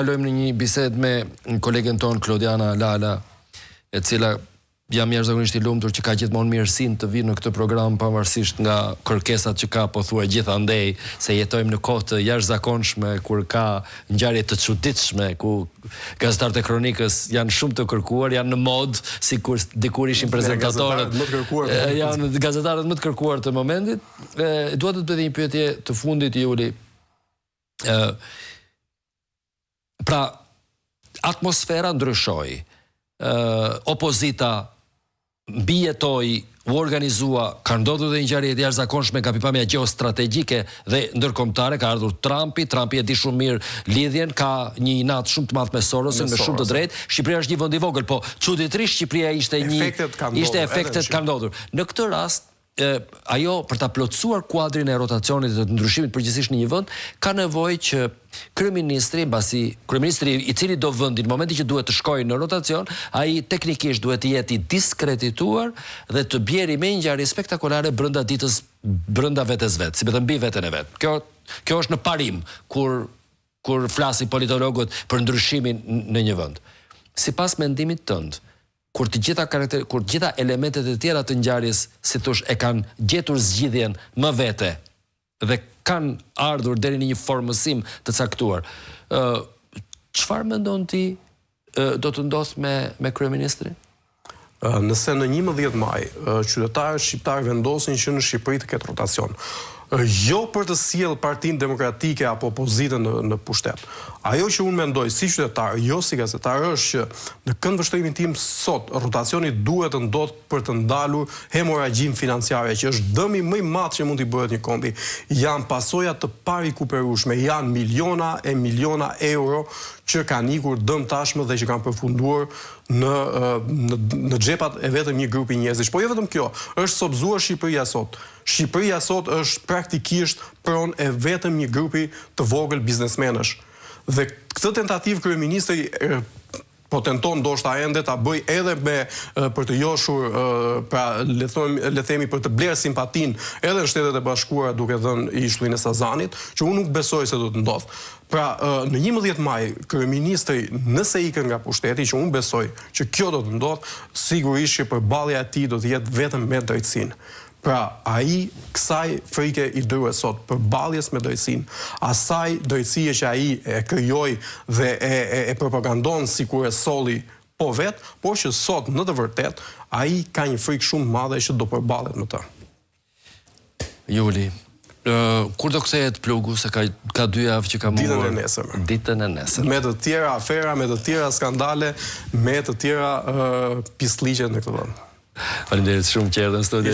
Kalojmë në një bisedë me kolegen ton Klodiana Lala, e cila jam jashtëzakonisht i lumtur që ka gjithmonë mirësinë të vi në këtë program pavarësisht nga kërkesat që ka pothuaj gjithandej, se jetojmë në kohë të jashtëzakonshme kur ka ngjarje të çuditshme, ku gazetarët e kronikës janë shumë të kërkuar, janë në mod, sikur dikur ishin prezantatorët, janë gazetarët më të kërkuar të momentit. Dua të bëj një pyetje të fundit, Juli. Pra, atmosfera ndryshoi, opozita mbijetoi, u organizua, ka ndodhur dhe ngjarje të jashtëzakonshme nga pikpamja gjeostrategjike dhe ndërkombëtare, ka ardhur Trumpi e di shumë mirë lidhjen, ka një inat shumë të madh me Sorosin, me shumë të drejtë. Shqipëria është një vend i vogël, po çuditërisht Shqipëria ishte efektet kanë ndodhur. Në këtë rast ajo për ta plotësuar kuadrin e rotacionit dhe të ndryshimit përgjithsisht në një vend, ka nevojë që kryeministri i cili do vendi në momentin që duhet të shkojë në rotacion, ai teknikisht duhet të jetë i diskredituar dhe të bjerë me ngjarje spektakolare brenda ditës, brenda vetes vet, si mbi veten e vet. Kjo është në parim kur flasin politologët për ndryshimin në një vend. Sipas mendimit tënd, kur të gjitha elementet e tjera të ngjarjes, si thosh, e kanë gjetur zgjidhjen më vete dhe kanë ardhur deri në një formësim të caktuar, çfarë mendon ti do të ndodh me kryeministrin? Nëse në 11 maj qytetarët shqiptar vendosin që në Shqipëri të ketë rotacion, jo për të sjellë Partinë Demokratike apo opozitën në pushtet. Ajo që unë mendoj si qytetar, jo si gazetar, është që në këndvështrimin tim sot rotacioni duhet të ndodhë për të ndalur hemoragjin financiare, që është dëmi më i madh që mund t'i bëhet një kombi. Janë pasoja të parikuperueshme, janë miliona e miliona euro që kanë ikur dëm tashmë dhe që kanë përfunduar në xhepat e vetëm një grupi njerëzish. Po jo vetëm kjo, është sobzuar Shqipëria sot. Shqipëria sot është praktikisht pronë e vetëm një grupi të vogël biznesmenësh. Dhe këtë tentativë kryeministri po tenton ndoshta ende ta bëj edhe për të joshur, pra le themi për të blerë simpatin edhe në Shtetet e Bashkuara duke dhënë ishullin e Sazanit, që unë nuk besoj se do të ndodhë. Pra, në 11 maj, kryeministri nëse ikën nga pushteti, që unë besoj që kjo do të ndodhë, sigurisht që përballja e tij do të jetë vetëm me drejtësinë. Pra, ai kësaj frike i duhet sot përballjes me drejtësinë, asaj drejtësie që ai e krijoi dhe e propagandon sikur e solli po vet, por që sot në të vërtet ai ka një frikë shumë madhe që do përballet me të. Juli, kur do kthehet plugu, se ka 2 javë që ka mundur? Ditën e nesër. Me të tjera afera, me të tjera skandale, me të tjera pisliqe në këtë vend. Faleminderit shumë që erdhën në studio.